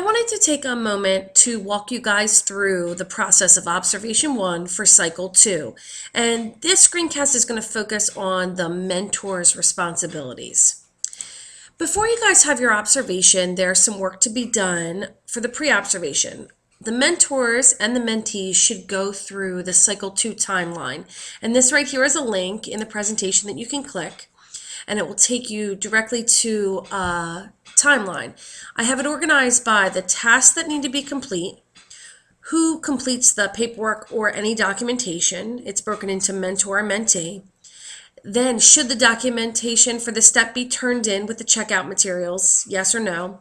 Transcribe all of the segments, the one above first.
wanted to take a moment to walk you guys through the process of Observation 1 for Cycle 2. And this screencast is going to focus on the mentor's responsibilities. Before you guys have your observation, there's some work to be done for the pre-observation. The mentors and the mentees should go through the Cycle 2 timeline. And this right here is a link in the presentation that you can click, and it will take you directly to a timeline. I have it organized by the tasks that need to be complete, who completes the paperwork or any documentation. It's broken into mentor and mentee. Then, should the documentation for the step be turned in with the checkout materials, yes or no?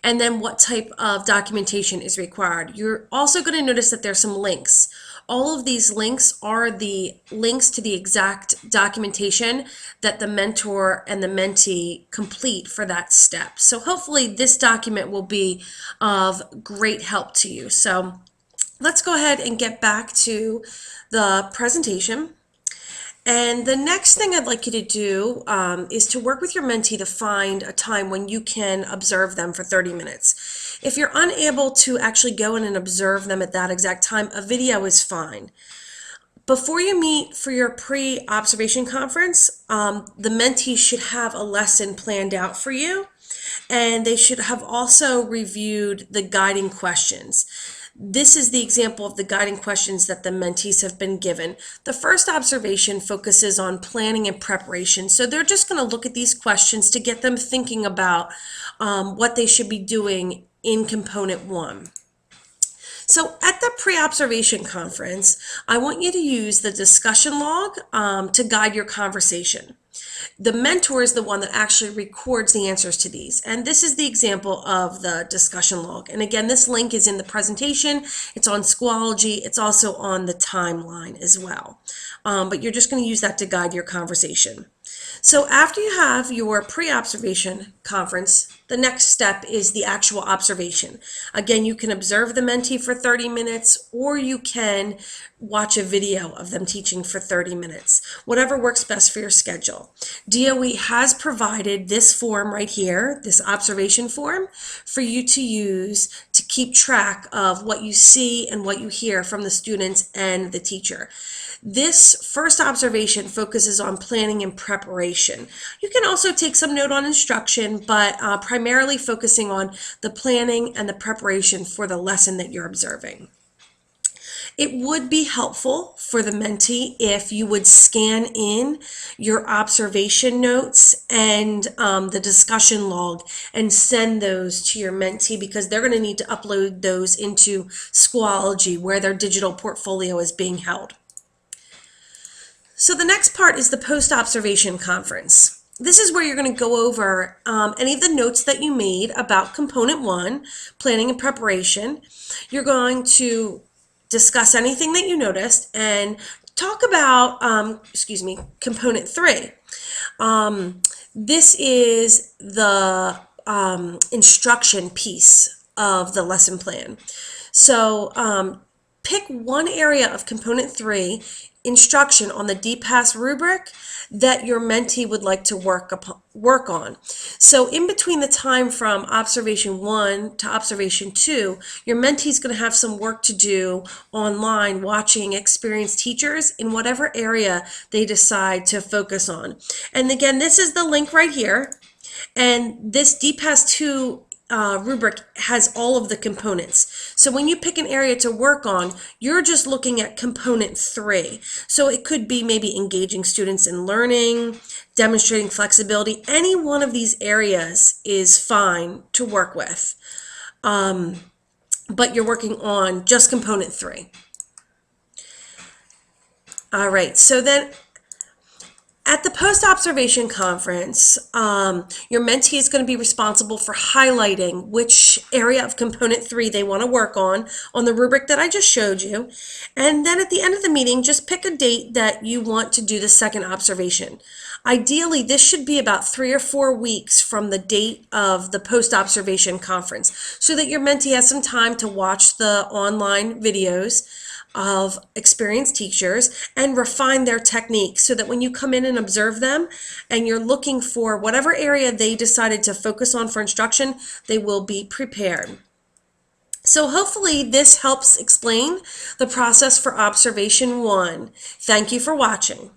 And then what type of documentation is required. You're also going to notice that there's some links. All of these links are the links to the exact documentation that the mentor and the mentee complete for that step. So hopefully this document will be of great help to you. So let's go ahead and get back to the presentation. And the next thing I'd like you to do is to work with your mentee to find a time when you can observe them for 30 minutes. If you're unable to actually go in and observe them at that exact time, a video is fine. Before you meet for your pre-observation conference, the mentee should have a lesson planned out for you, and they should have also reviewed the guiding questions. This is the example of the guiding questions that the mentees have been given. The first observation focuses on planning and preparation. So they're just going to look at these questions to get them thinking about what they should be doing in Component 1. So at the pre-observation conference, I want you to use the discussion log to guide your conversation. The mentor is the one that actually records the answers to these. And this is the example of the discussion log. And again, this link is in the presentation. It's on Schoology. It's also on the timeline as well. But you're just going to use that to guide your conversation. So after you have your pre-observation conference, the next step is the actual observation. Again, you can observe the mentee for 30 minutes, or you can watch a video of them teaching for 30 minutes, whatever works best for your schedule. DOE has provided this form right here, this observation form, for you to use to keep track of what you see and what you hear from the students and the teacher. This first observation focuses on planning and preparation. You can also take some note on instruction, but primarily focusing on the planning and the preparation for the lesson that you're observing. It would be helpful for the mentee if you would scan in your observation notes and the discussion log and send those to your mentee, because they're going to need to upload those into Schoology, where their digital portfolio is being held. So the next part is the post-observation conference. This is where you're going to go over any of the notes that you made about Component 1, planning and preparation. You're going to discuss anything that you noticed and talk about, Component 3. This is the instruction piece of the lesson plan. So pick one area of Component 3, instruction, on the DPASS rubric that your mentee would like to work on. So in between the time from Observation 1 to Observation 2, your mentee is going to have some work to do online, watching experienced teachers in whatever area they decide to focus on. And again, this is the link right here, and this DPASS 2 rubric has all of the components. So when you pick an area to work on, you're just looking at Component 3. So it could be maybe engaging students in learning, demonstrating flexibility. Any one of these areas is fine to work with, but you're working on just Component 3. All right, so then at the post-observation conference, your mentee is going to be responsible for highlighting which area of Component 3 they want to work on the rubric that I just showed you. And then at the end of the meeting, just pick a date that you want to do the second observation. Ideally, this should be about 3 or 4 weeks from the date of the post-observation conference, so that your mentee has some time to watch the online videos of experienced teachers and refine their technique, so that when you come in and observe them and you're looking for whatever area they decided to focus on for instruction, they will be prepared. So hopefully this helps explain the process for observation 1. Thank you for watching.